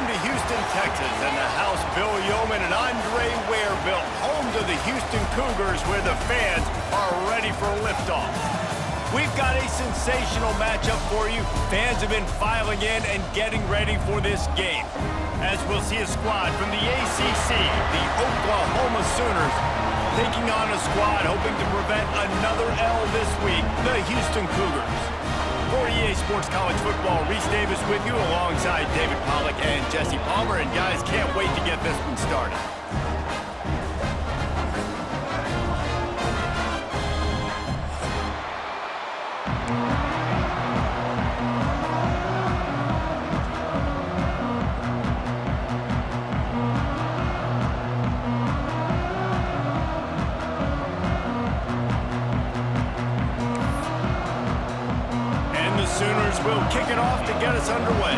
Welcome to Houston, Texas, and the house Bill Yeoman and Andre Ware built, home to the Houston Cougars, where the fans are ready for liftoff. We've got a sensational matchup for you. Fans have been filing in and getting ready for this game, as we'll see a squad from the ACC, the Oklahoma Sooners, taking on a squad hoping to prevent another L this week, the Houston Cougars. For EA Sports College Football, Reese Davis with you alongside David Pollack and Jesse Palmer. And guys, can't wait to get this one started. Sooners will kick it off to get us underway.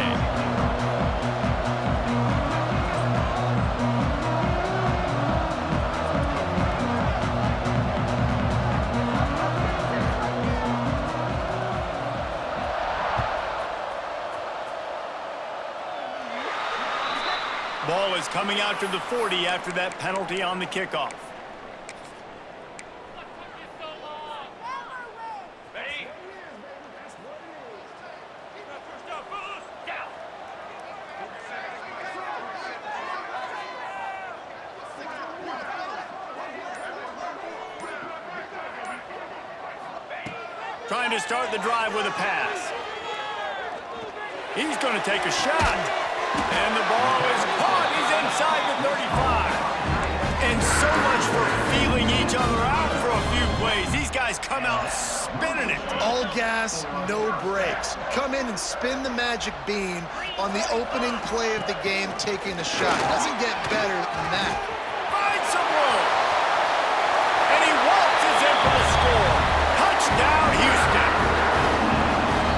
Ball is coming out to the 40 after that penalty on the kickoff. Trying to start the drive with a pass. He's going to take a shot. And the ball is caught. He's inside the 35. And so much for feeling each other out for a few plays. These guys come out spinning it. All gas, no brakes. Come in and spin the magic bean on the opening play of the game, taking the shot. Doesn't get better than that. Find some room. And he waltzes in for the score. Touchdown, Houston.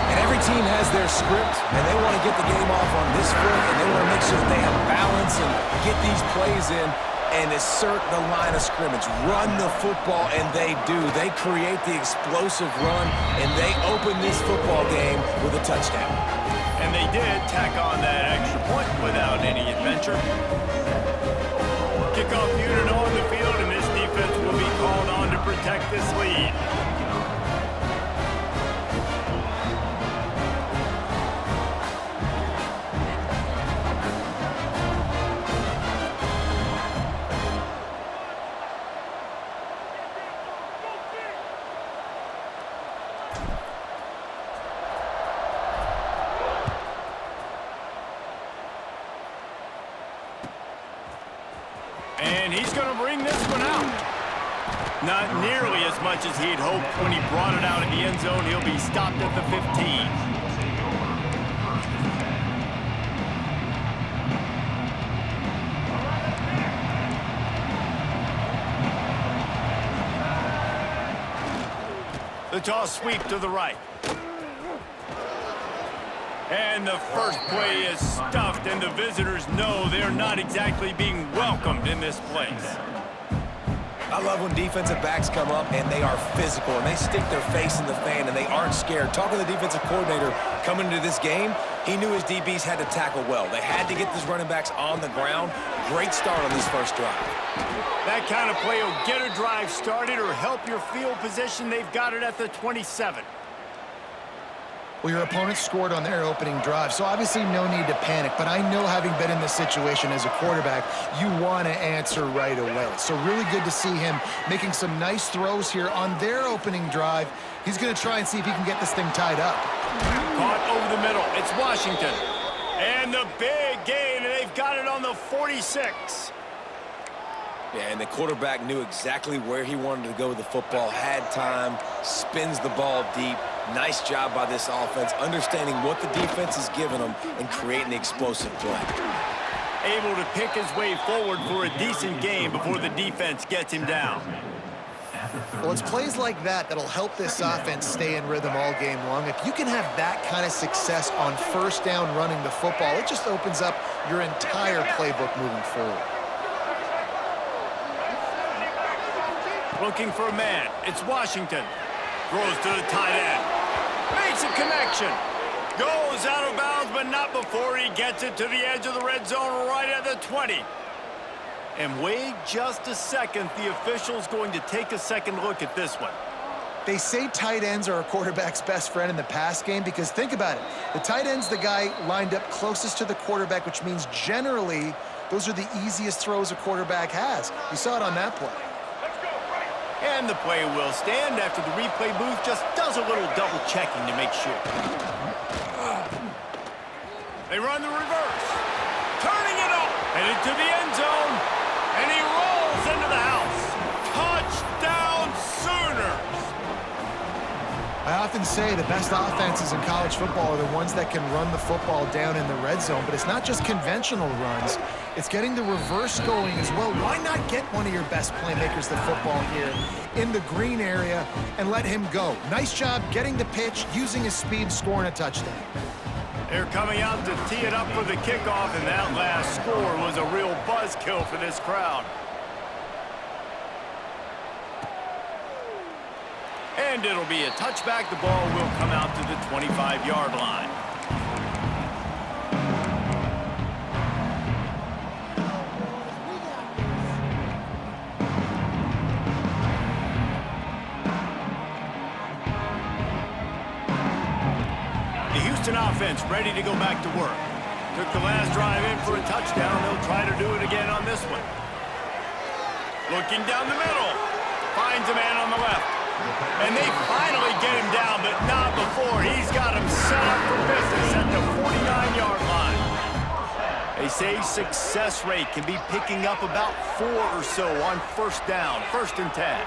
And every team has their script, and they want to get the game off on this foot, and they want to make sure that they have balance and get these plays in and assert the line of scrimmage. Run the football, and they do. They create the explosive run, and they open this football game with a touchdown. And they did tack on that extra point without any adventure. Kickoff unit on the field, and this defense will be called on to protect this lead. And he's going to bring this one out. Not nearly as much as he'd hoped when he brought it out of the end zone. He'll be stopped at the 15. The toss sweep to the right. And the first play is stuffed, and the visitors know they're not exactly being welcomed in this place. I love when defensive backs come up and they are physical and they stick their face in the fan and they aren't scared. Talking to the defensive coordinator coming into this game, he knew his DBs had to tackle well. They had to get these running backs on the ground. Great start on this first drive. That kind of play will get a drive started or help your field position. They've got it at the 27. Well, your opponent scored on their opening drive, so obviously no need to panic. But I know, having been in this situation as a quarterback, you want to answer right away. So really good to see him making some nice throws here on their opening drive. He's going to try and see if he can get this thing tied up. Caught over the middle. It's Washington. And the big gain, and they've got it on the 46. Yeah, and the quarterback knew exactly where he wanted to go with the football, had time, spins the ball deep. Nice job by this offense, understanding what the defense is giving them and creating the explosive play. Able to pick his way forward for a decent game before the defense gets him down. Well, it's plays like that that'll help this offense stay in rhythm all game long. If you can have that kind of success on first down running the football, it just opens up your entire playbook moving forward. Looking for a man. It's Washington. Throws to the tight end. Makes a connection. Goes out of bounds, but not before he gets it to the edge of the red zone right at the 20. And wait just a second. The official's going to take a second look at this one. They say tight ends are a quarterback's best friend in the pass game because think about it. The tight end's the guy lined up closest to the quarterback, which means generally those are the easiest throws a quarterback has. You saw it on that play. And the play will stand after the replay booth just does a little double checking to make sure. They run the reverse. Turning it up. Headed to the end zone. And he rolls into the house. Touchdown Sooners. I often say the best offenses in college football are the ones that can run the football down in the red zone, but it's not just conventional runs. It's getting the reverse going as well. Why not get one of your best playmakers the football here in the green area and let him go? Nice job getting the pitch, using his speed, scoring a touchdown. They're coming out to tee it up for the kickoff, and that last score was a real buzzkill for this crowd. And it'll be a touchback. The ball will come out to the 25-yard line. The Houston offense ready to go back to work. Took the last drive in for a touchdown. They'll try to do it again on this one. Looking down the middle. Finds a man on the left. And they finally get him down, but not before. He's got him set up for business at the 49-yard line. They say success rate can be picking up about 4 or so on first down, 1st and 10.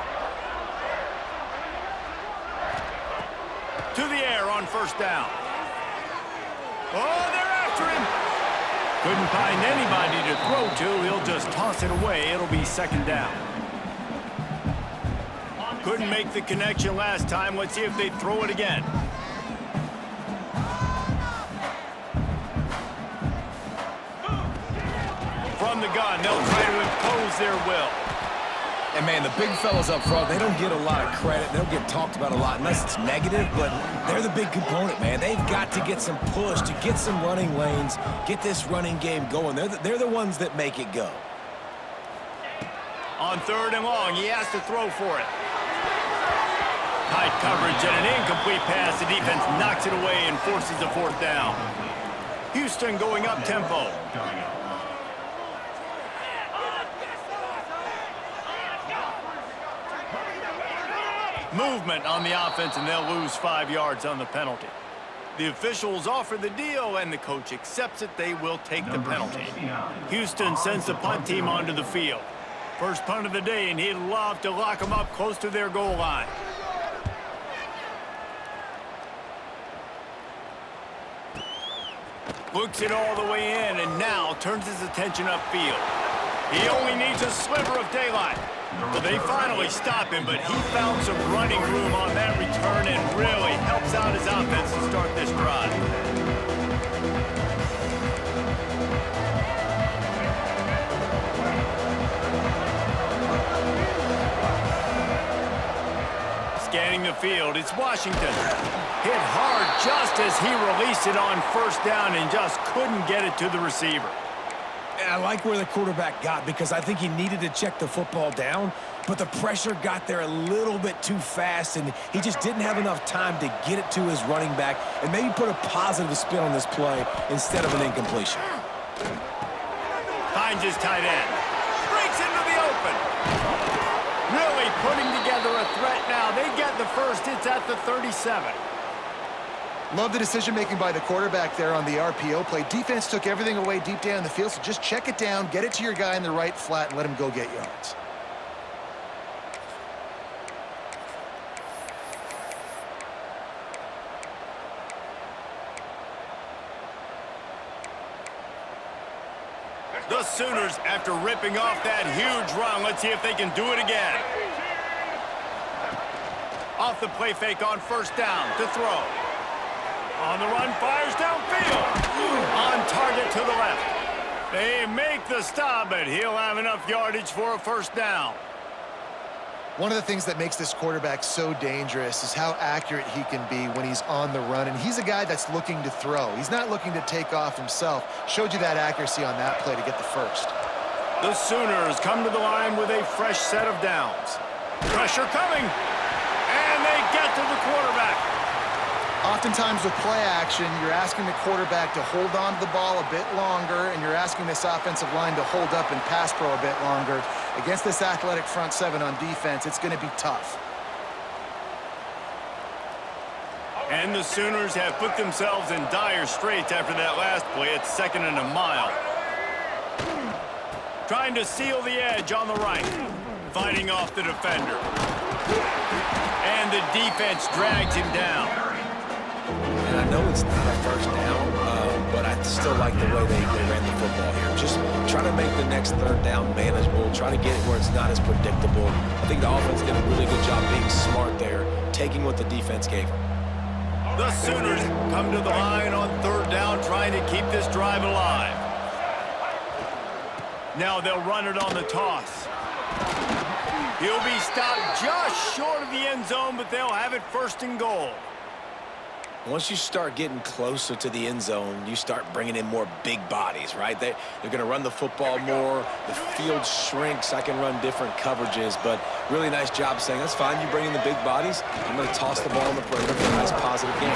To the air on first down. Oh, they're after him. Couldn't find anybody to throw to. He'll just toss it away. It'll be 2nd down. Couldn't make the connection last time. Let's see if they throw it again. From the gun, they'll try to impose their will. And, man, the big fellas up front, they don't get a lot of credit. They don't get talked about a lot unless it's negative, but they're the big component, man. They've got to get some push, to get some running lanes, get this running game going. They're the ones that make it go. On 3rd and long, he has to throw for it. Tight coverage and an incomplete pass. The defense knocks it away and forces a 4th down. Houston going up tempo. Movement on the offense, and they'll lose 5 yards on the penalty. The officials offer the deal, and the coach accepts it. They will take the penalty. Houston sends the punt team onto the field. First punt of the day, and he'd love to lock them up close to their goal line. Looks it all the way in, and now turns his attention upfield. He only needs a sliver of daylight. Well, they finally stop him, but he found some running room on that return and really helps out his offense to start this drive. Scanning the field, it's Washington. Hit hard just as he released it on first down and just couldn't get it to the receiver. I like where the quarterback got because I think he needed to check the football down, but the pressure got there a little bit too fast, and he just didn't have enough time to get it to his running back and maybe put a positive spin on this play instead of an incompletion. Finds his tight end. Breaks into the open. Really putting together a threat now. They get the first. It's at the 37. Love the decision-making by the quarterback there on the RPO play. Defense took everything away deep down the field, so just check it down, get it to your guy in the right flat, and let him go get yards. The Sooners, after ripping off that huge run, let's see if they can do it again. Off the play fake on first down to throw. On the run, fires downfield. On target to the left. They make the stop, but he'll have enough yardage for a first down. One of the things that makes this quarterback so dangerous is how accurate he can be when he's on the run. And he's a guy that's looking to throw. He's not looking to take off himself. Showed you that accuracy on that play to get the first. The Sooners come to the line with a fresh set of downs. Pressure coming. And they get to the quarterback. Oftentimes with play action, you're asking the quarterback to hold on to the ball a bit longer, and you're asking this offensive line to hold up and pass pro a bit longer. Against this athletic front seven on defense, it's going to be tough. And the Sooners have put themselves in dire straits after that last play. It's 2nd and a mile. Trying to seal the edge on the right. Fighting off the defender. And the defense drags him down. And I know it's not a first down, but I still like the way they ran the football here. Just try to make the next 3rd down manageable, try to get it where it's not as predictable. I think the offense did a really good job being smart there, taking what the defense gave them. The Sooners come to the line on 3rd down, trying to keep this drive alive. Now they'll run it on the toss. He'll be stopped just short of the end zone, but they'll have it 1st and goal. Once you start getting closer to the end zone, you start bringing in more big bodies, right? They're going to run the football more. The field shrinks. I can run different coverages, but really nice job saying, that's fine. You bring in the big bodies. I'm going to toss the ball on the perimeter for a nice positive game.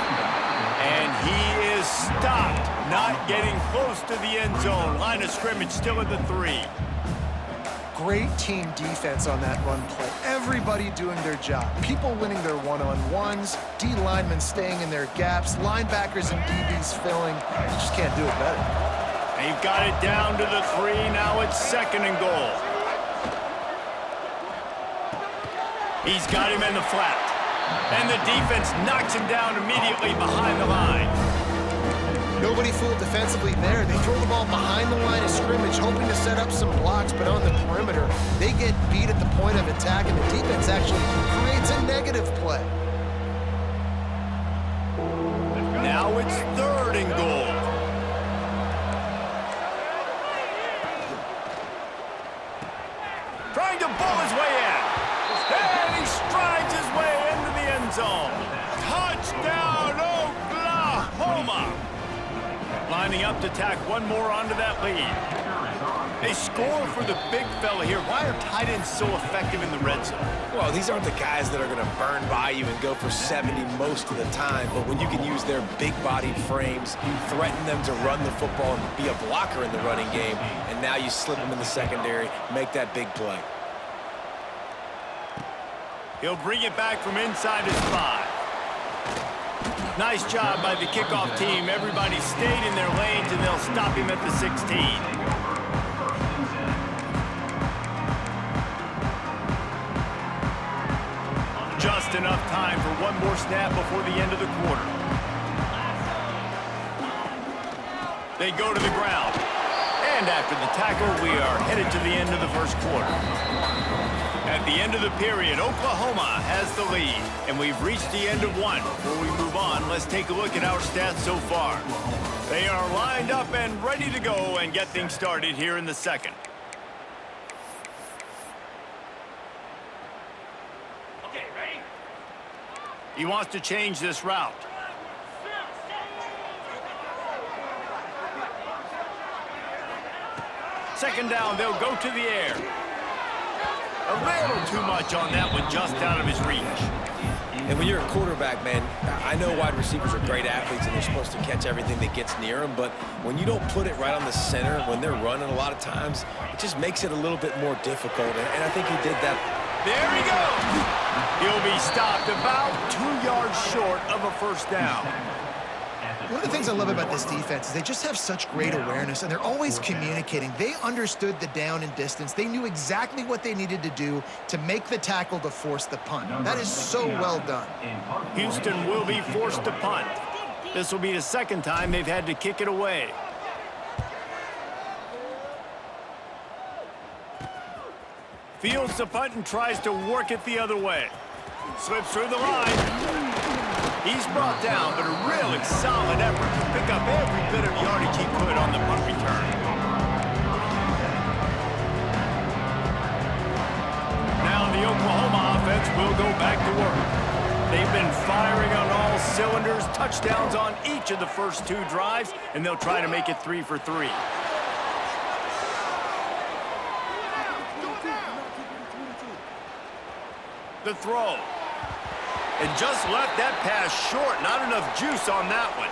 And he is stopped, not getting close to the end zone. Line of scrimmage still at the 3. Great team defense on that run play. Everybody doing their job. People winning their one-on-ones, D linemen staying in their gaps, linebackers and DBs filling. You just can't do it better. They've got it down to the 3. Now it's 2nd and goal. He's got him in the flat. And the defense knocks him down immediately behind the line. Nobody fooled defensively there. They throw the ball behind the line of scrimmage, hoping to set up some blocks, but on the perimeter, they get beat at the point of attack, and the defense actually creates a negative play. Now it's 3rd and goal. Trying to bull his way in. And he strides his way into the end zone. Touchdown, Oklahoma! Lining up to tack one more onto that lead. They score for the big fella here. Why are tight ends so effective in the red zone? Well, these aren't the guys that are going to burn by you and go for 70 most of the time, but when you can use their big-bodied frames, threaten them to run the football and be a blocker in the running game, and now you slip them in the secondary, make that big play. He'll bring it back from inside his 5. Nice job by the kickoff team. Everybody stayed in their lanes, and they'll stop him at the 16. Just enough time for one more snap before the end of the quarter. They go to the ground. And after the tackle, we are headed to the end of the 1st quarter. At the end of the period, Oklahoma has the lead, and we've reached the end of 1. Before we move on, let's take a look at our stats so far. They are lined up and ready to go and get things started here in the 2nd. Okay, ready? He wants to change this route. Second down, they'll go to the air. A little too much on that one, just out of his reach. And when you're a quarterback, man, I know wide receivers are great athletes and they're supposed to catch everything that gets near them, but when you don't put it right on the center, when they're running a lot of times, it just makes it a little bit more difficult, and I think he did that. There he goes! He'll be stopped about 2 yards short of a 1st down. One of the things I love about this defense is they just have such great awareness, and they're always communicating. They understood the down and distance. They knew exactly what they needed to do to make the tackle to force the punt. That is so well done. Houston will be forced to punt. This will be the 2nd time they've had to kick it away. Fields the punt and tries to work it the other way. Slips through the line. He's brought down, but a really solid effort to pick up every bit of yardage he could on the punt return. Now the Oklahoma offense will go back to work. They've been firing on all cylinders, touchdowns on each of the first 2 drives, and they'll try to make it 3 for 3. The throw. And just left that pass short. Not enough juice on that one.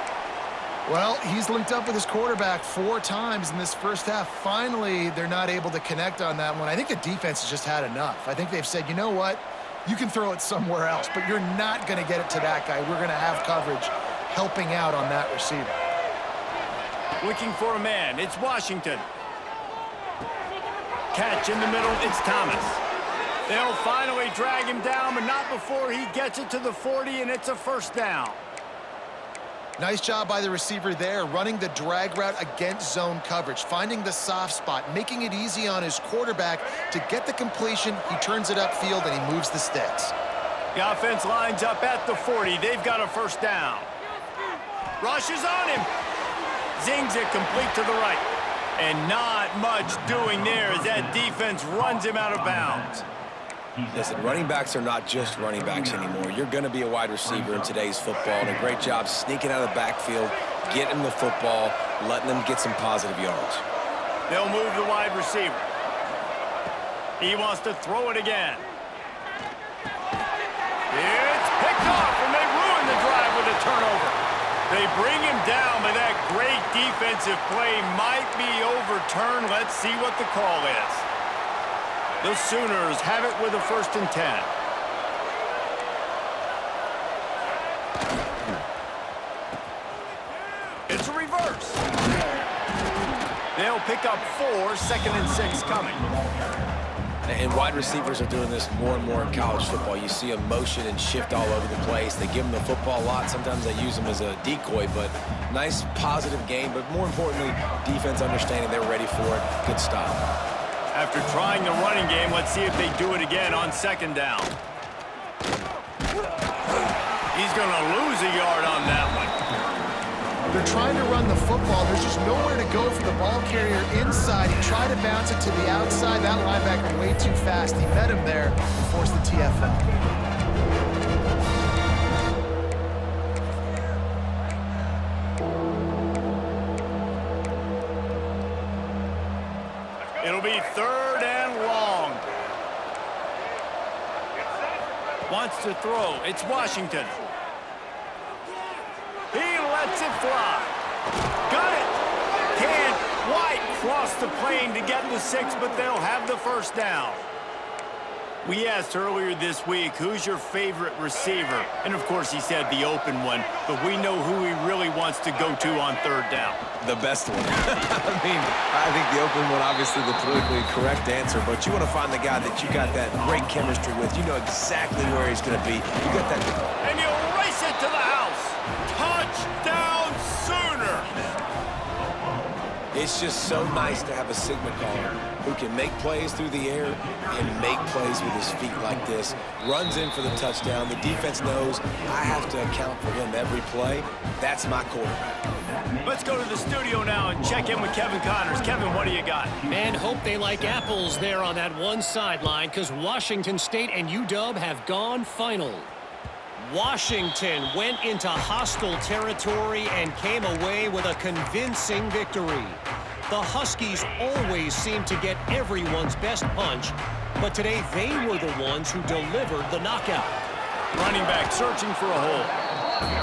Well, he's linked up with his quarterback 4 times in this first half. Finally, they're not able to connect on that one. I think the defense has just had enough. I think they've said, you know what? You can throw it somewhere else, but you're not going to get it to that guy. We're going to have coverage helping out on that receiver. Looking for a man. It's Washington. Catch in the middle. It's Thomas. They'll finally drag him down, but not before he gets it to the 40, and it's a first down. Nice job by the receiver there, running the drag route against zone coverage, finding the soft spot, making it easy on his quarterback to get the completion. He turns it upfield, and he moves the sticks. The offense lines up at the 40. They've got a first down. Rushes on him. Zings it complete to the right. And not much doing there as that defense runs him out of bounds. Listen, running backs are not just running backs anymore. You're going to be a wide receiver in today's football, and a great job sneaking out of the backfield, getting the football, letting them get some positive yards. They'll move the wide receiver. He wants to throw it again. It's picked off, and they ruin the drive with a turnover. They bring him down, but that great defensive play might be overturned. Let's see what the call is. The Sooners have it with a 1st and 10. It's a reverse. They'll pick up 4, 2nd and 6 coming. And wide receivers are doing this more and more in college football. You see them motion and shift all over the place. They give them the football a lot. Sometimes they use them as a decoy, but nice, positive game. But more importantly, defense understanding they're ready for it. Good stop. After trying the running game, let's see if they do it again on 2nd down. He's going to lose a yard on that one. They're trying to run the football. There's just nowhere to go for the ball carrier inside. He tried to bounce it to the outside. That linebacker way too fast. He met him there and forced the TFL. It'll be 3rd and long. Wants to throw. It's Washington. He lets it fly. Got it. Can't quite cross the plane to get the 6, but they'll have the first down. We asked earlier this week, who's your favorite receiver? And, of course, he said the open one, but we know who he really wants to go to on 3rd down. The best one. I think the open one, obviously the politically correct answer, but you want to find the guy that you got that great chemistry with. You know exactly where he's going to be. You got that. And you'll race it to the house. Touchdown Sooners! It's just so nice to have a Sigma caller who can make plays through the air and make plays with his feet like this. Runs in for the touchdown. The defense knows I have to account for him every play. That's my quarterback. Let's go to the studio now and check in with Kevin Connors. Kevin, what do you got? Man, hope they like apples there on that one sideline, because Washington State and UW have gone final. Washington went into hostile territory and came away with a convincing victory. The Huskies always seem to get everyone's best punch, but today they were the ones who delivered the knockout. Running back searching for a hole.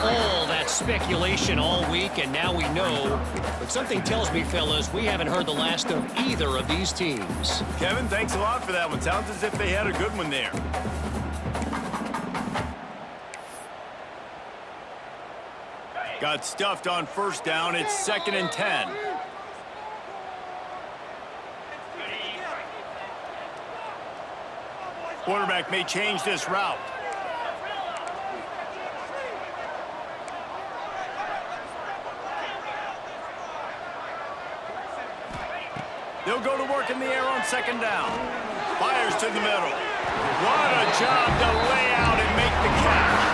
All that speculation all week, and now we know. But something tells me, fellas, we haven't heard the last of either of these teams. Kevin, thanks a lot for that one. Sounds as if they had a good one there. Got stuffed on 1st down. It's 2nd and 10. Quarterback may change this route. They'll go to work in the air on 2nd down. Fires to the middle. What a job to lay out and make the catch.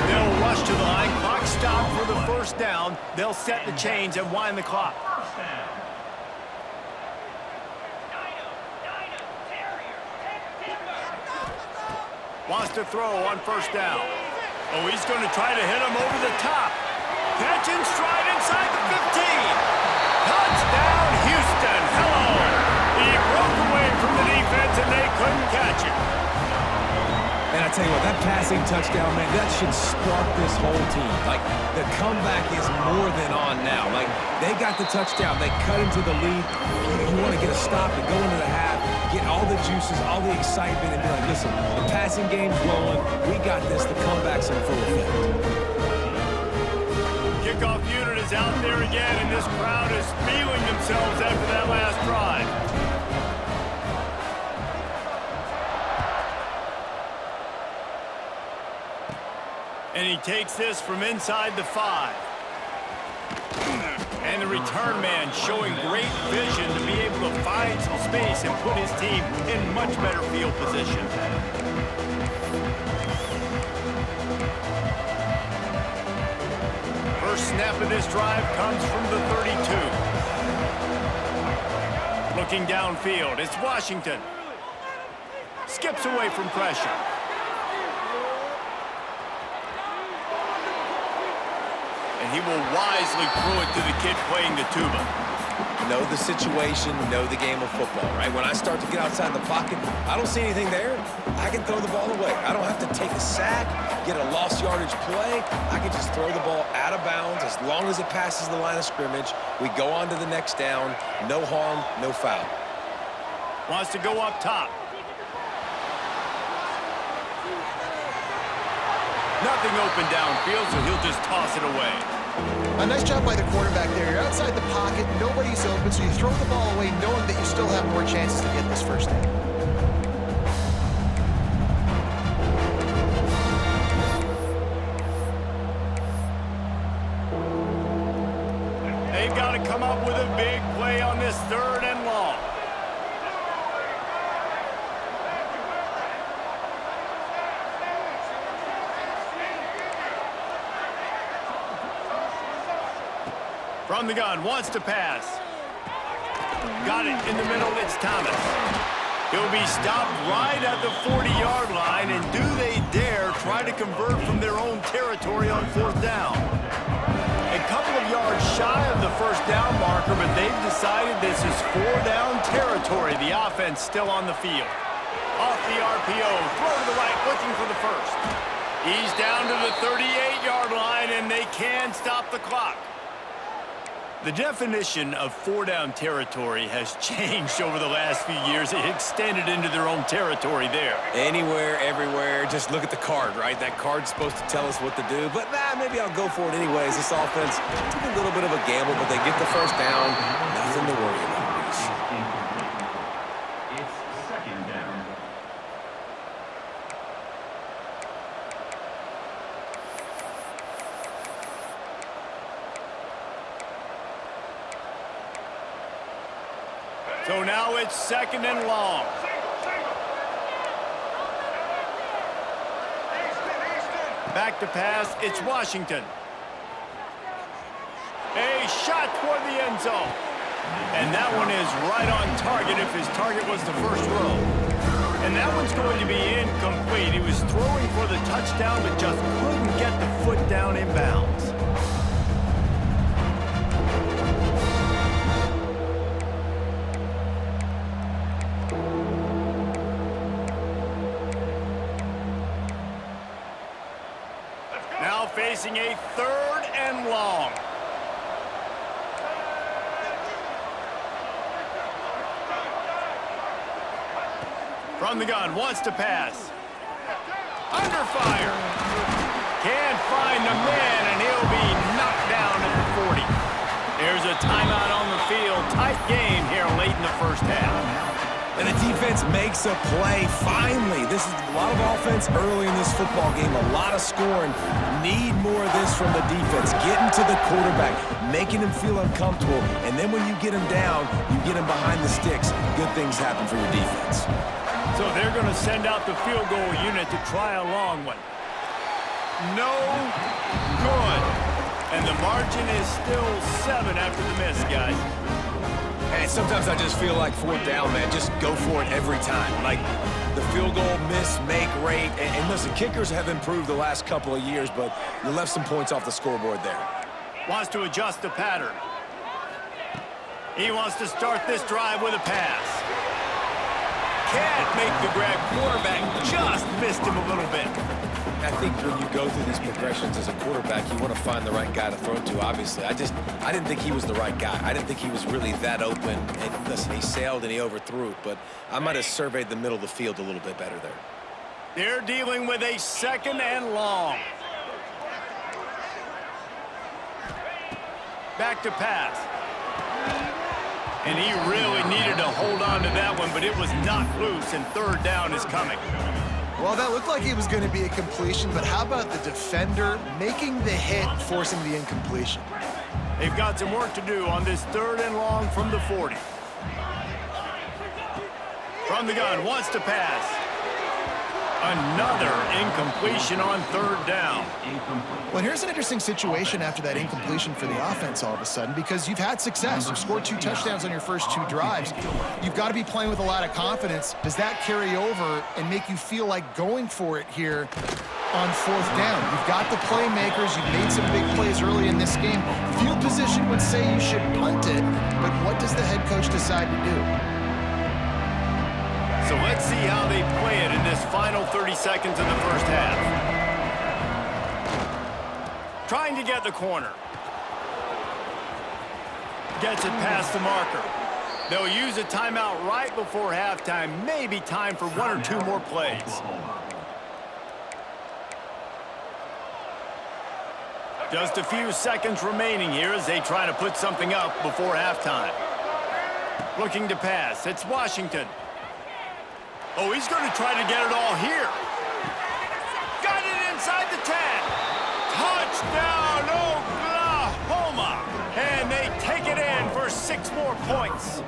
They'll rush to the line. Clock stopped for the 1st down. They'll set the chains and wind the clock. Wants to throw on first down. Oh, he's going to try to hit him over the top. Catch in stride inside the 15. Touchdown, Houston. Hello. He broke away from the defense, and they couldn't catch him. And I tell you what, that passing touchdown, man, that should spark this whole team. Like, the comeback is more than on now. Like, they got the touchdown. They cut into the lead. You want to get a stop and go into the half, get all the juices, all the excitement, and be like, listen, the passing game's rolling. We got this. The comeback's in full effect. Kickoff unit is out there again, and this crowd is feeling themselves after that last drive. And he takes this from inside the 5. And the return man showing great vision to be able to find some space and put his team in much better field position. First snap of this drive comes from the 32. Looking downfield, it's Washington. Skips away from pressure. And he will wisely throw it to the kid playing the tuba. Know the situation, know the game of football, right? When I start to get outside the pocket, I don't see anything there. I can throw the ball away. I don't have to take a sack, get a lost yardage play. I can just throw the ball out of bounds as long as it passes the line of scrimmage. We go on to the next down. No harm, no foul. Wants to go up top. Nothing open downfield, so he'll just toss it away. A nice job by the quarterback there. You're outside the pocket, nobody's open, so you throw the ball away knowing that you still have more chances to get this first down. They've got to come up with a big play on this 3rd and long. From the gun, wants to pass. Got it in the middle, it's Thomas. He'll be stopped right at the 40-yard line, and do they dare try to convert from their own territory on 4th down? A couple of yards shy of the first down marker, but they've decided this is 4-down territory. The offense still on the field. Off the RPO, throw to the right, looking for the first. He's down to the 38-yard line, and they can stop the clock. The definition of 4-down territory has changed over the last few years. It extended into their own territory there. Anywhere, everywhere, just look at the card, right? That card's supposed to tell us what to do, but maybe I'll go for it anyways. This offense took a little bit of a gamble, but they get the first down. Nothing to worry about, Reese. It's 2nd down. So now it's 2nd and long. Back to pass, it's Washington. A shot toward the end zone. And that one is right on target if his target was the first row. And that one's going to be incomplete. He was throwing for the touchdown, but just couldn't get the foot down in bounds. Now facing a 3rd and long. From the gun, wants to pass. Under fire. Can't find the man, and he'll be knocked down at the 40. There's a timeout on the field. Tight game here late in the first half. And the defense makes a play, finally. This is a lot of offense early in this football game, a lot of scoring. Need more of this from the defense. Getting to the quarterback, making him feel uncomfortable, and then when you get him down, you get him behind the sticks. Good things happen for your defense. So they're going to send out the field goal unit to try a long one. No good. And the margin is still 7 after the miss, guys. And sometimes I just feel like 4th down, man. Just go for it every time. Like, the field goal miss-make rate. And listen, kickers have improved the last couple of years, but you left some points off the scoreboard there. Wants to adjust the pattern. He wants to start this drive with a pass. Can't make the grab. Quarterback just missed him a little bit. I think when you go through these progressions as a quarterback, you want to find the right guy to throw to, obviously. I didn't think he was the right guy. I didn't think he was really that open. And listen, he sailed and he overthrew it, but I might have surveyed the middle of the field a little bit better there. They're dealing with a 2nd and long. Back to pass. And he really needed to hold on to that one, but it was knocked loose, and 3rd down is coming. Well, that looked like it was going to be a completion, but how about the defender making the hit, forcing the incompletion? They've got some work to do on this 3rd and long from the 40. From the gun, wants to pass. Another incompletion on 3rd down. Well, here's an interesting situation after that incompletion for the offense all of a sudden, because you've had success. You've scored 2 touchdowns on your first 2 drives. You've got to be playing with a lot of confidence. Does that carry over and make you feel like going for it here on 4th down? You've got the playmakers. You've made some big plays early in this game. Field position would say you should punt it, but what does the head coach decide to do? So let's see how they play it in this final 30 seconds of the first half. Trying to get the corner. Gets it past the marker. They'll use a timeout right before halftime. Maybe time for 1 or 2 more plays. Just a few seconds remaining here as they try to put something up before halftime. Looking to pass. It's Washington. Oh, he's going to try to get it all here. Got it inside the 10. Touchdown, Oklahoma. And they take it in for 6 more points.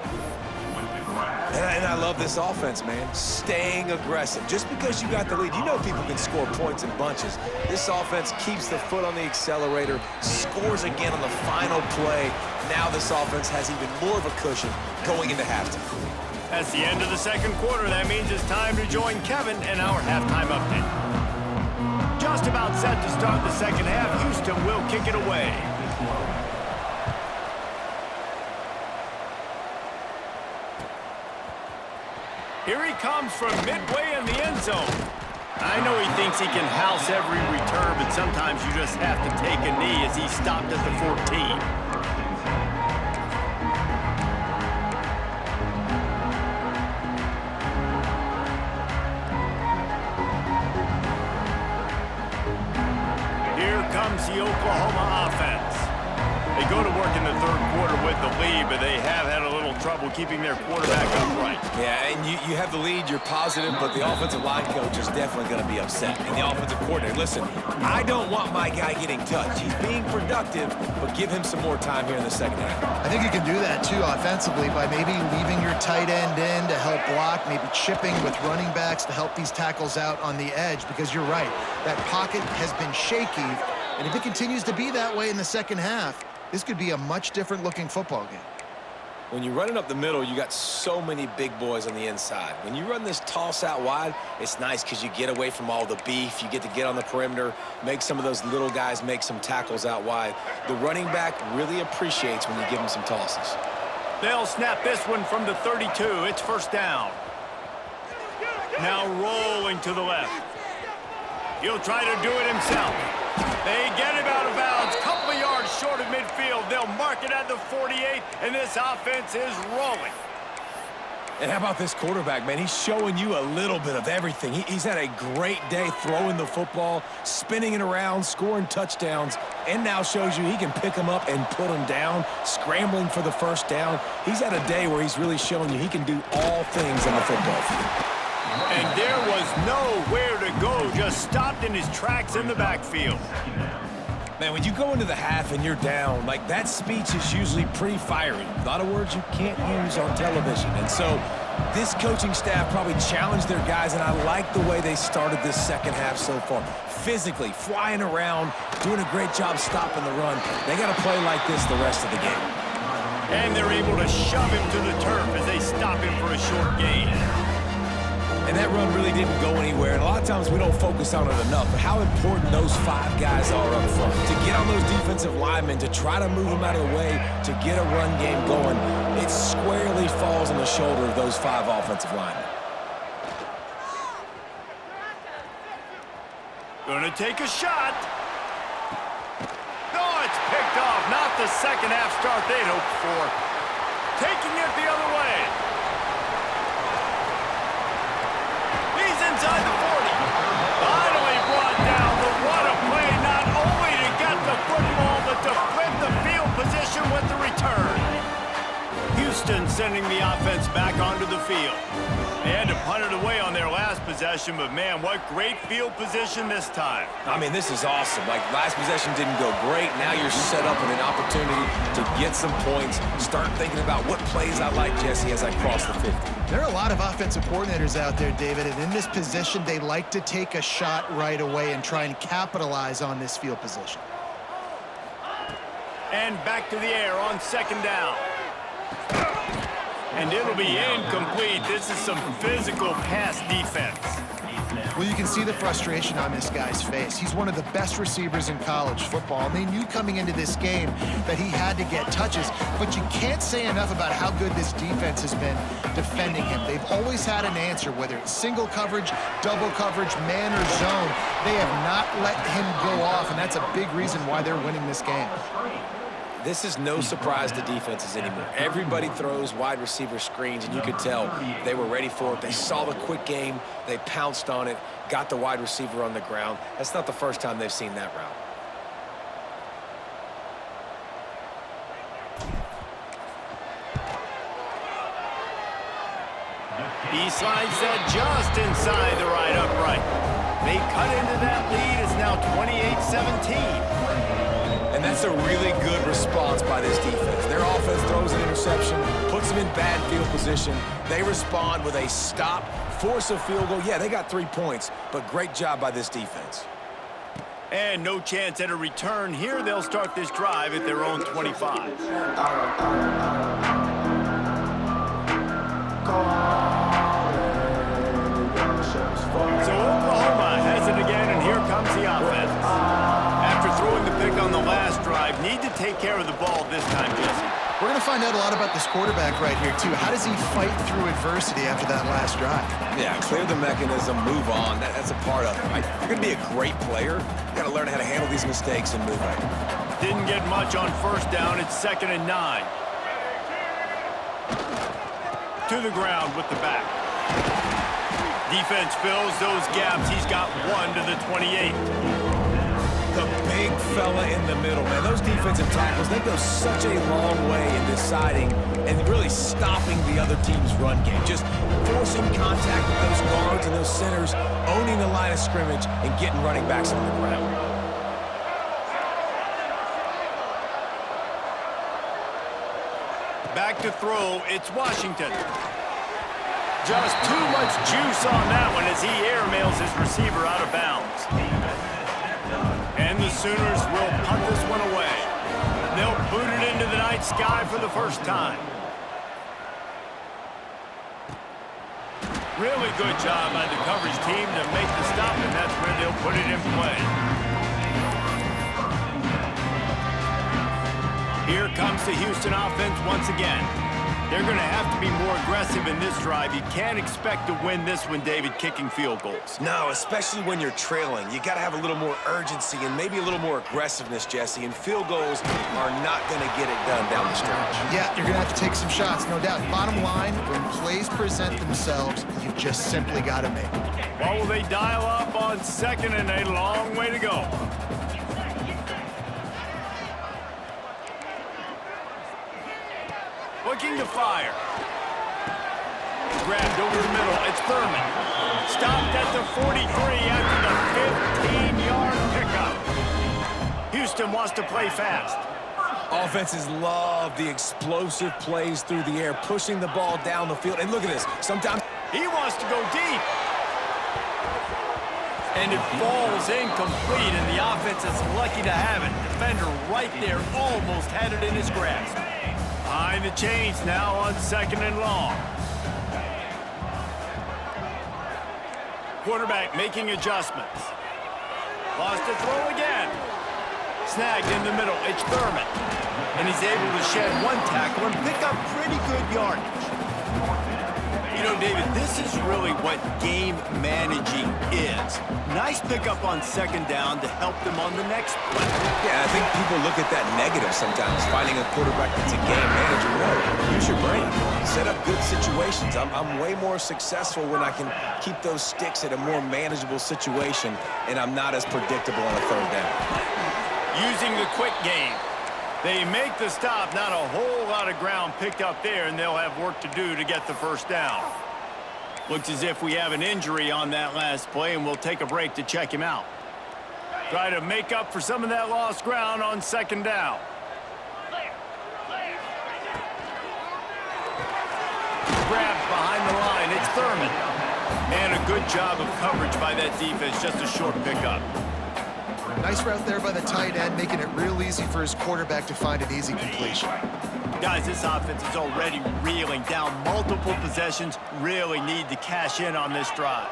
And I love this offense, man. Staying aggressive. Just because you got the lead, you know people can score points in bunches. This offense keeps the foot on the accelerator, scores again on the final play. Now this offense has even more of a cushion going into halftime. That's the end of the 2nd quarter. That means it's time to join Kevin in our halftime update. Just about set to start the 2nd half. Houston will kick it away. Here he comes from midway in the end zone. I know he thinks he can house every return, but sometimes you just have to take a knee as he stopped at the 14. The Oklahoma offense. They go to work in the 3rd quarter with the lead, but they have had a little trouble keeping their quarterback upright. Yeah, and you have the lead, you're positive, but the offensive line coach is definitely going to be upset. And the offensive coordinator, listen, I don't want my guy getting touched. He's being productive, but give him some more time here in the 2nd half. I think you can do that, too, offensively, by maybe leaving your tight end in to help block, maybe chipping with running backs to help these tackles out on the edge, because you're right, that pocket has been shaky. And if it continues to be that way in the 2nd half, this could be a much different looking football game. When you're running up the middle, you got so many big boys on the inside. When you run this toss out wide, it's nice because you get away from all the beef. You get to get on the perimeter, make some of those little guys make some tackles out wide. The running back really appreciates when you give him some tosses. They'll snap this one from the 32. It's 1st down. Now rolling to the left. He'll try to do it himself. They get him out of bounds, couple of yards short of midfield. They'll mark it at the 48, and this offense is rolling. And how about this quarterback, man? He's showing you a little bit of everything. He's had a great day throwing the football, spinning it around, scoring touchdowns, and now shows you he can pick them up and put them down, scrambling for the 1st down. He's had a day where he's really showing you he can do all things on the football field. And there was nowhere to go, just stopped in his tracks in the backfield. Man, when you go into the half and you're down, like that speech is usually pretty fiery. A lot of words you can't use on television. And so this coaching staff probably challenged their guys, and I like the way they started this 2nd half so far. Physically, flying around, doing a great job stopping the run. They got to play like this the rest of the game. And they're able to shove him to the turf as they stop him for a short gain. And that run really didn't go anywhere. And a lot of times we don't focus on it enough. But how important those 5 guys are up front. To get on those defensive linemen, to try to move them out of the way, to get a run game going, it squarely falls on the shoulder of those 5 offensive linemen. Gonna take a shot. No, it's picked off. Not the second half start they'd hoped for. Taking it the other way. He's inside the 40. Finally brought down. But what a play, not only to get the football, but to flip the field position with the return. Houston sending the offense back onto the field. They had to punt it away on their last possession, but man, what great field position this time. I mean, this is awesome. Like, last possession didn't go great. Now you're set up with an opportunity to get some points. Start thinking about what plays I like, Jesse, as I cross the 50. There are a lot of offensive coordinators out there, David, and in this position, they like to take a shot right away and try and capitalize on this field position. And back to the air on second down. And it'll be incomplete. This is some physical pass defense. Well, you can see the frustration on this guy's face. He's one of the best receivers in college football, and they knew coming into this game that he had to get touches, but you can't say enough about how good this defense has been defending him. They've always had an answer, whether it's single coverage, double coverage, man or zone. They have not let him go off, and that's a big reason why they're winning this game. This is no surprise to defenses anymore. Everybody throws wide receiver screens, and you could tell they were ready for it. They saw the quick game. They pounced on it, got the wide receiver on the ground. That's not the first time they've seen that route. He slides that just inside the right upright. They cut into that lead. It's now 28-17. And that's a really good response by this defense. Their offense throws an interception, puts them in bad field position. They respond with a stop, force a field goal. Yeah, they got 3 points, but great job by this defense. And no chance at a return here. They'll start this drive at their own 25. So Oklahoma has it again, and here comes the offense. After throwing the pick on the last drive, need to take care of the ball this time, Jesse. We're going to find out a lot about this quarterback right here, too. How does he fight through adversity after that last drive? Yeah, clear the mechanism, move on. That's a part of it, right? If you're going to be a great player, you got to learn how to handle these mistakes and move on. Didn't get much on first down. It's 2nd and 9. To the ground with the back. Defense fills those gaps. He's got 1 to the 28. The big fella in the middle, man. Those defensive tackles, they go such a long way in deciding and really stopping the other team's run game. Just forcing contact with those guards and those centers, owning the line of scrimmage, and getting running backs on the ground. Back to throw, it's Washington. Just too much juice on that one as he airmails his receiver out of bounds. And the Sooners will punt this one away. They'll boot it into the night sky for the first time. Really good job by the coverage team to make the stop, and that's where they'll put it in play. Here comes the Houston offense once again. They're going to have to be more aggressive in this drive. You can't expect to win this one, David, kicking field goals. No, especially when you're trailing. You got to have a little more urgency and maybe a little more aggressiveness, Jesse, and field goals are not going to get it done down the stretch. Yeah, you're going to have to take some shots, no doubt. Bottom line, when plays present themselves, you've just simply got to make them. Well, will they dial up on 2nd and a long way to go? Looking to fire. Grabbed over the middle. It's Thurman. Stopped at the 43 after the 15-yard pickup. Houston wants to play fast. Offenses love the explosive plays through the air, pushing the ball down the field. And look at this. Sometimes he wants to go deep. And it falls incomplete, and the offense is lucky to have it. Defender right there almost had it in his grasp. Behind the chains now on 2nd and long. Quarterback making adjustments. Lost a throw again. Snagged in the middle. It's Thurman. And he's able to shed one tackle and pick up pretty good yardage. You know, David, this is really what game managing is. Nice pickup on second down to help them on the next play. Yeah, I think people look at that negative sometimes, finding a quarterback that's a game manager. No, use your brain. Set up good situations. I'm way more successful when I can keep those sticks at a more manageable situation, and I'm not as predictable on a third down. Using the quick game. They make the stop, not a whole lot of ground picked up there, and they'll have work to do to get the first down. Looks as if we have an injury on that last play, and we'll take a break to check him out. Try to make up for some of that lost ground on second down. Grabbed behind the line, it's Thurman. And a good job of coverage by that defense, just a short pickup. Nice route there by the tight end, making it real easy for his quarterback to find an easy completion. Guys, this offense is already reeling down multiple possessions. Really need to cash in on this drive.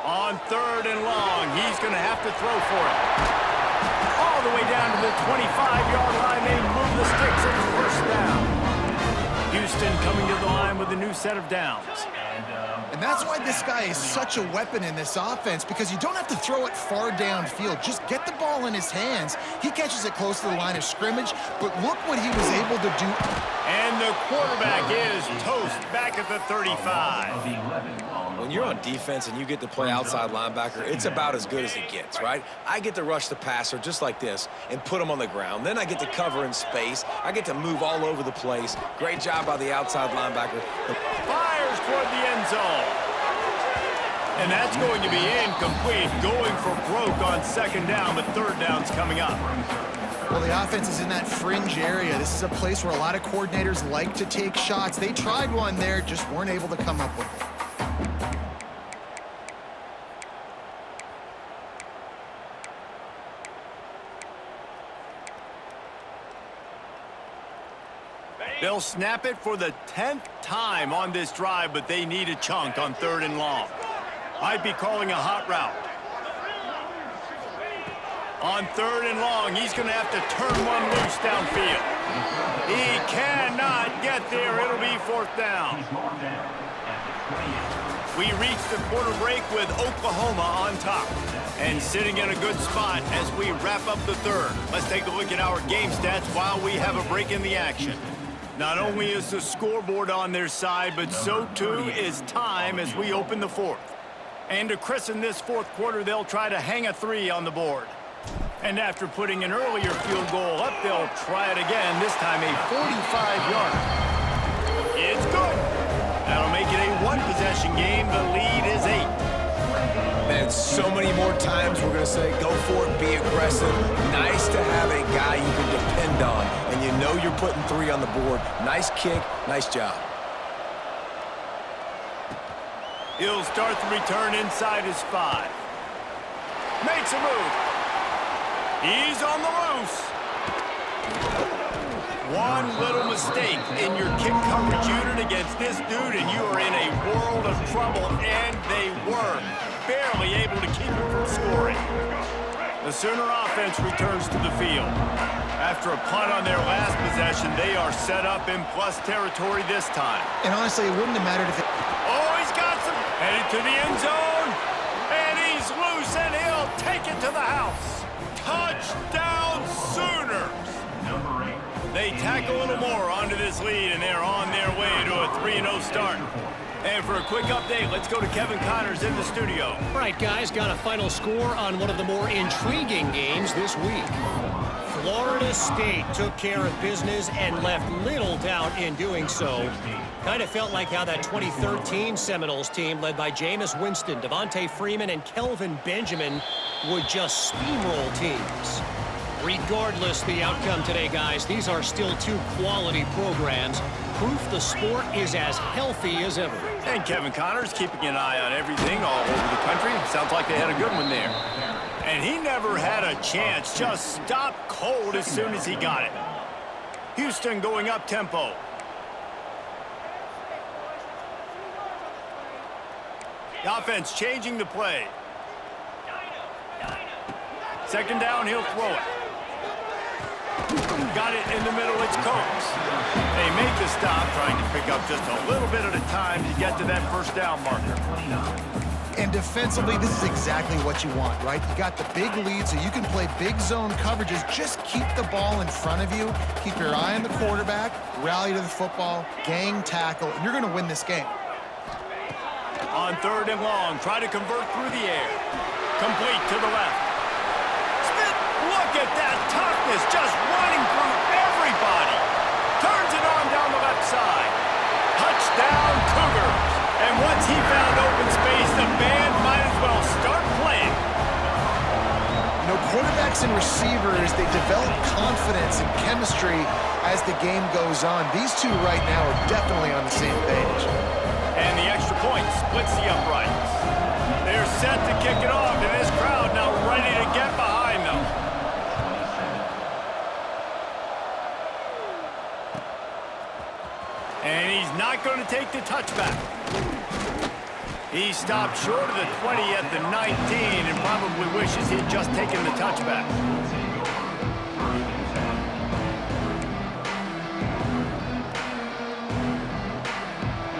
On third and long, he's going to have to throw for it. All the way down to the 25-yard line. They move the sticks at first down. Houston coming to the line with a new set of downs. And that's why this guy is such a weapon in this offense, because you don't have to throw it far downfield. Just get the ball in his hands. He catches it close to the line of scrimmage, but look what he was able to do. And the quarterback is toast back at the 35. When you're on defense and you get to play outside linebacker, it's about as good as it gets, right? I get to rush the passer just like this and put him on the ground. Then I get to cover in space. I get to move all over the place. Great job by the outside linebacker. Fires toward the end zone. And that's going to be incomplete. Going for broke on second down, but third down's coming up. Well, the offense is in that fringe area. This is a place where a lot of coordinators like to take shots. They tried one there, just weren't able to come up with it. They'll snap it for the 10th time on this drive, but they need a chunk on third and long. I'd be calling a hot route. On third and long, he's going to have to turn one loose downfield. He cannot get there. It'll be fourth down. We reach the quarter break with Oklahoma on top and sitting in a good spot as we wrap up the third. Let's take a look at our game stats while we have a break in the action. Not only is the scoreboard on their side, but so too is time as we open the fourth. And to christen this fourth quarter, they'll try to hang a three on the board. And after putting an earlier field goal up, they'll try it again, this time a 45-yarder. It's good. That'll make it a one-possession game. The lead is 8. Man, so many more times we're going to say, go for it, be aggressive. Nice to have a guy you can depend on, and you know you're putting 3 on the board. Nice kick, nice job. He'll start the return inside his 5. Makes a move. He's on the loose. One little mistake in your kick coverage unit against this dude, and you are in a world of trouble, and they were barely able to keep him from scoring. The Sooner offense returns to the field. After a punt on their last possession, they are set up in plus territory this time. And honestly, it wouldn't have mattered if it... Oh, he's got some. Headed to the end zone. And he's loose, and he'll take it to the house. Touchdown, Sooners. They tack a little more onto this lead, and they're on their way to a 3-0 start. And for a quick update, let's go to Kevin Connors in the studio. All right, guys, got a final score on one of the more intriguing games this week. Florida State took care of business and left little doubt in doing so. Kind of felt like how that 2013 Seminoles team, led by Jameis Winston, Devontae Freeman, and Kelvin Benjamin, would just steamroll teams. Regardless the outcome today, guys, these are still 2 quality programs. Proof the sport is as healthy as ever. And Kevin Connors keeping an eye on everything all over the country. Sounds like they had a good one there. And he never had a chance. Just stopped cold as soon as he got it. Houston going up tempo. Offense changing the play. Second down, he'll throw it. Got it in the middle, it's Combs. They make the stop, trying to pick up just a little bit at a time to get to that first down marker. And defensively, this is exactly what you want, right? You got the big lead, so you can play big zone coverages. Just keep the ball in front of you. Keep your eye on the quarterback, rally to the football, gang tackle, and you're going to win this game. On third and long, try to convert through the air. Complete to the left. Smith, look at that toughness, just running through everybody. Turns it on down the left side. Touchdown, Cougars. And once he found open space, the band might as well start playing. You know, quarterbacks and receivers, they develop confidence and chemistry as the game goes on. These two right now are definitely on the same page. And the extra point splits the uprights. They're set to kick it off, and this crowd now ready to get behind them. And he's not going to take the touchback. He stopped short of the 20 at the 19 and probably wishes he'd just taken the touchback.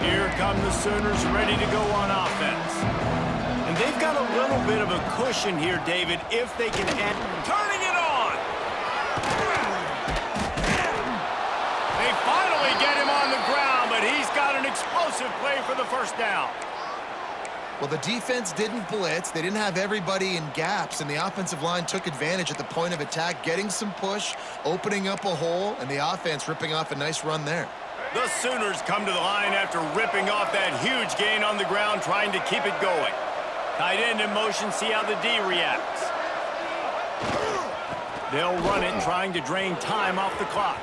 Here come the Sooners ready to go on offense. And they've got a little bit of a cushion here, David, if they can add... Turning it on! They finally get him on the ground, but he's got an explosive play for the first down. Well, the defense didn't blitz. They didn't have everybody in gaps, and the offensive line took advantage at the point of attack, getting some push, opening up a hole, and the offense ripping off a nice run there. The Sooners come to the line after ripping off that huge gain on the ground, trying to keep it going. Tight end in motion, see how the D reacts. They'll run it, trying to drain time off the clock.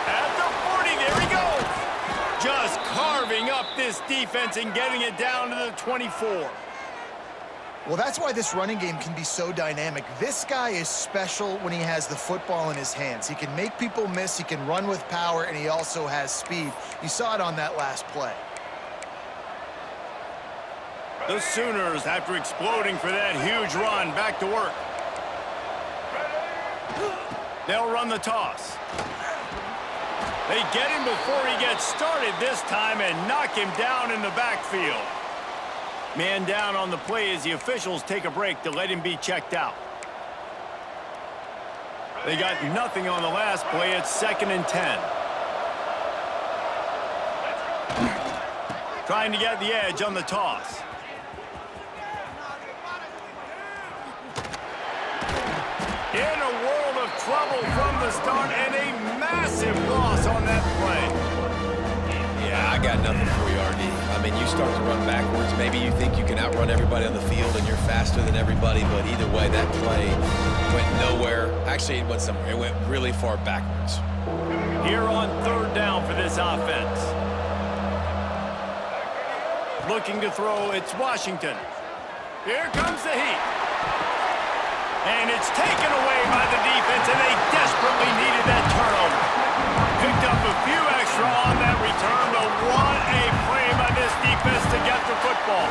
At the 40, there he goes. Just carving up this defense and getting it down to the 24. Well, that's why this running game can be so dynamic. This guy is special when he has the football in his hands. He can make people miss, he can run with power, and he also has speed. You saw it on that last play. The Sooners, after exploding for that huge run, back to work. They'll run the toss. They get him before he gets started this time and knock him down in the backfield. Man down on the play as the officials take a break to let him be checked out. They got nothing on the last play. It's 2nd and 10. Trying to get the edge on the toss. In a world of trouble from the start and a massive loss on that play. Yeah, I got nothing for you, RD. I mean, you start to run backwards. Maybe you think you can outrun everybody on the field and you're faster than everybody, but either way, that play went nowhere. Actually, it went somewhere. It went really far backwards. Here on 3rd down for this offense. Looking to throw, it's Washington. Here comes the heat. And it's taken away by the defense, and they desperately needed that turnover. Picked up a few extra on that return, but what a play by this defense to get the football.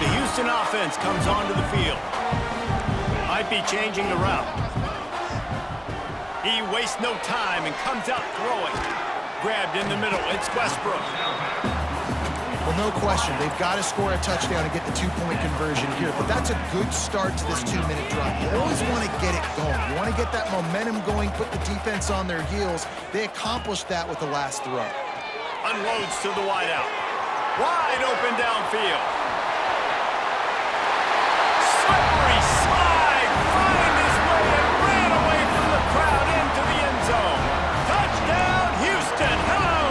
The Houston offense comes onto the field. Might be changing the route. He wastes no time and comes out throwing. Grabbed in the middle, it's Westbrook. Well, no question. They've got to score a touchdown to get the 2-point conversion here. But that's a good start to this 2-minute drive. You always want to get it going. You want to get that momentum going, put the defense on their heels. They accomplished that with the last throw. Unloads to the wideout. Wide open downfield. Slippery slide. Find his way and ran away from the crowd into the end zone. Touchdown, Houston. Hello.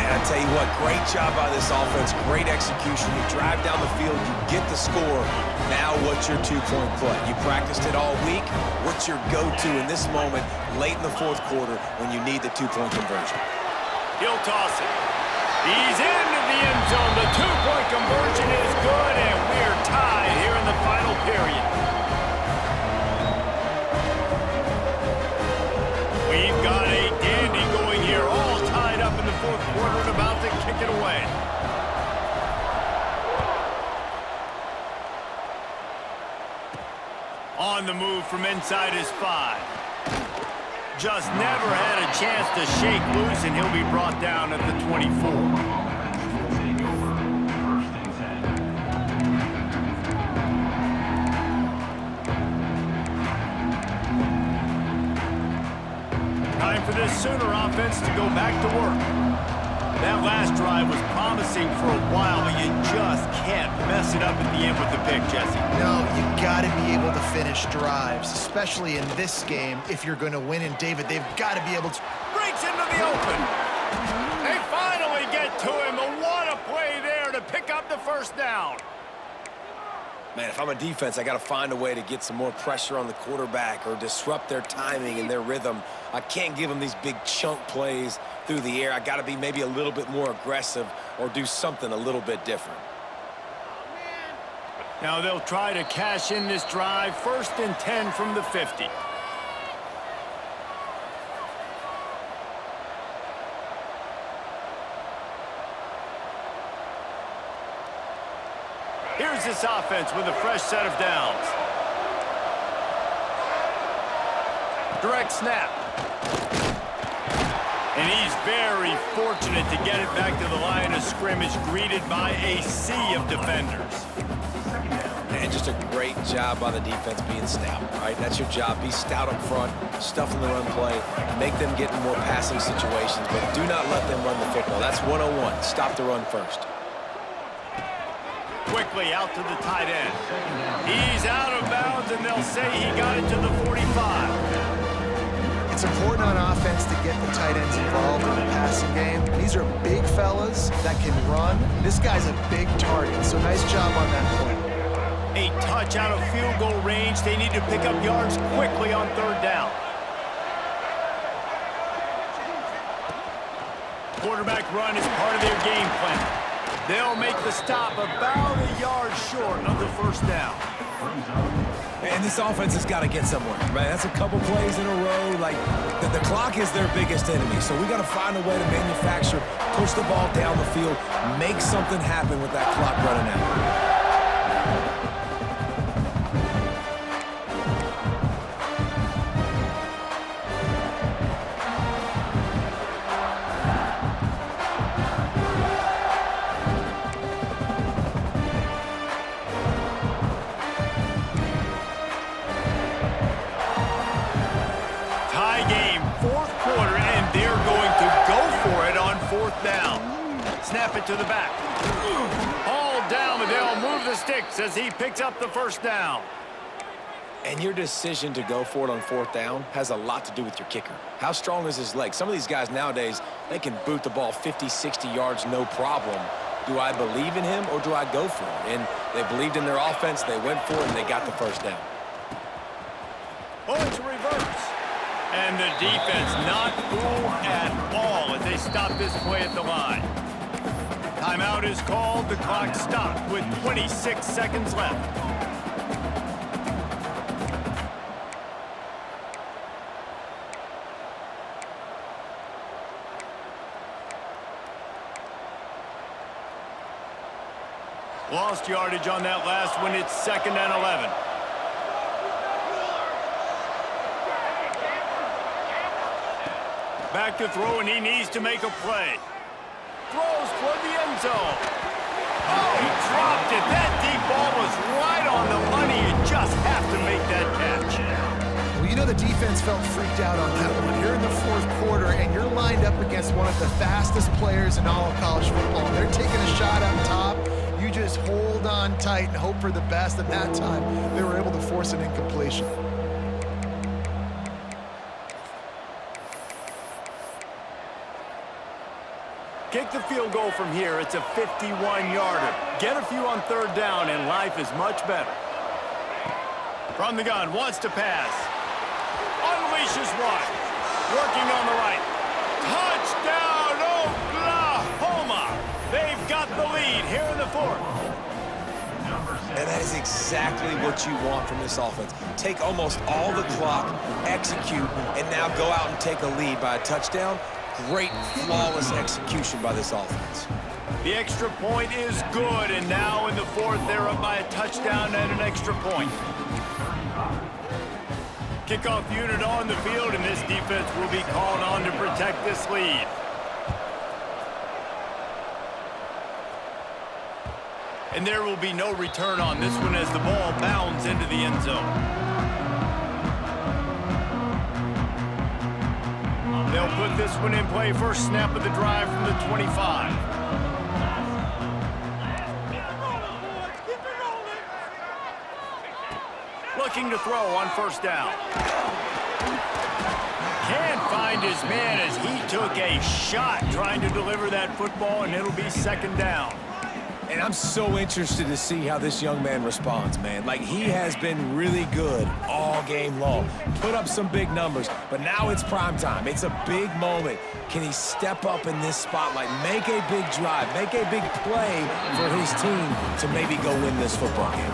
I tell you what, great job by this offense, great execution. You drive down the field, you get the score. Now what's your 2-point play? You practiced it all week. What's your go-to in this moment late in the 4th quarter when you need the 2-point conversion? He'll toss it. He's into the end zone. The 2-point conversion is good, and we're tied here in the final period. We've got a dandy going here, all tied up in the 4th quarter and about to kick it away. On the move from inside his 5. Just never had a chance to shake loose, and he'll be brought down at the 24. Take over. First and 10. Time for this Sooner offense to go back to work. That last drive was promising for a while, but you just can't mess it up at the end with the pick, Jesse. No, you got to be able to finish drives, especially in this game if you're going to win. And, David, they've got to be able to... Breaks into the open. They finally get to him. And what a play there to pick up the first down. Man, if I'm a defense, I got to find a way to get some more pressure on the quarterback or disrupt their timing and their rhythm. I can't give them these big chunk plays through the air. I got to be maybe a little bit more aggressive or do something a little bit different. Now they'll try to cash in this drive. 1st and 10 from the 50. Here's this offense with a fresh set of downs. Direct snap. And he's very fortunate to get it back to the line of scrimmage, greeted by a sea of defenders. Man, just a great job by the defense being stout, right? That's your job. Be stout up front, stuff in the run play, make them get in more passing situations, but do not let them run the football. That's 101. Stop the run first. Quickly out to the tight end. He's out of bounds, and they'll say he got it to the 45. It's important on offense to get the tight ends involved in the passing game. These are big fellas that can run. This guy's a big target, so nice job on that play. A touch out of field goal range. They need to pick up yards quickly on 3rd down. Quarterback run is part of their game plan. They'll make the stop about a yard short of the 1st down. And this offense has got to get somewhere, right? That's a couple plays in a row. Like, the clock is their biggest enemy, so we got to find a way to manufacture, push the ball down the field, make something happen with that clock running out. Snap it to the back. Hauled down, but they'll move the sticks as he picks up the 1st down. And your decision to go for it on 4th down has a lot to do with your kicker. How strong is his leg? Some of these guys nowadays, they can boot the ball 50, 60 yards, no problem. Do I believe in him or do I go for it? And they believed in their offense, they went for it, and they got the 1st down. Oh, it's a reverse. And the defense not fooled at all as they stop this play at the line. Timeout is called. The clock stopped with 26 seconds left. Lost yardage on that last one. It's 2nd and 11. Back to throw, and he needs to make a play. Throws toward the end zone. Oh, he dropped it. That deep ball was right on the money. You just have to make that catch. Well, you know the defense felt freaked out on that one. You're in the 4th quarter, and you're lined up against one of the fastest players in all of college football. They're taking a shot up top. You just hold on tight and hope for the best. And that time, they were able to force an incompletion. Kick the field goal from here. It's a 51-yarder. Get a few on 3rd down, and life is much better. From the gun, wants to pass. Unleashes one. Working on the right. Touchdown, Oklahoma! They've got the lead here in the 4th. And that is exactly what you want from this offense. Take almost all the clock, execute, and now go out and take a lead by a touchdown. Great, flawless execution by this offense. The extra point is good, and now in the 4th, they're up by a touchdown and an extra point. Kickoff unit on the field, and this defense will be called on to protect this lead. And there will be no return on this one as the ball bounds into the end zone. They'll put this one in play. First snap of the drive from the 25. Looking to throw on first down. Can't find his man as he took a shot trying to deliver that football, and it'll be second down. And I'm so interested to see how this young man responds, man. Like, he has been really good all game long. Put up some big numbers, but now it's prime time. It's a big moment. Can he step up in this spotlight, make a big drive, make a big play for his team to maybe go win this football game?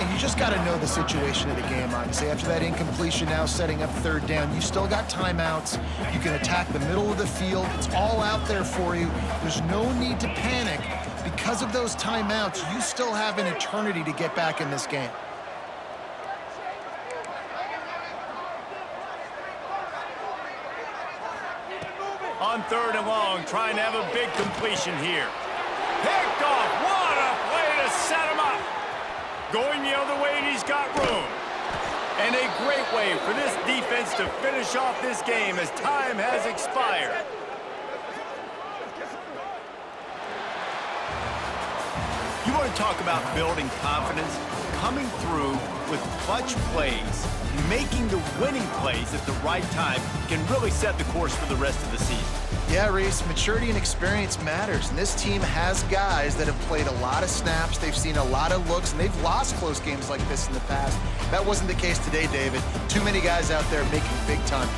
And you just got to know the situation of the game, obviously. After that incompletion, now setting up third down, you still got timeouts. You can attack the middle of the field. It's all out there for you. There's no need to panic. Because of those timeouts, you still have an eternity to get back in this game. On third and long, trying to have a big completion here. Picked off. What a play to set him up. Going the other way, and he's got room. And a great way for this defense to finish off this game as time has expired. You want to talk about building confidence? Coming through with clutch plays, making the winning plays at the right time can really set the course for the rest of the season. Yeah, Reese, maturity and experience matters, and this team has guys that have played a lot of snaps, they've seen a lot of looks, and they've lost close games like this in the past. That wasn't the case today, David. Too many guys out there making big-time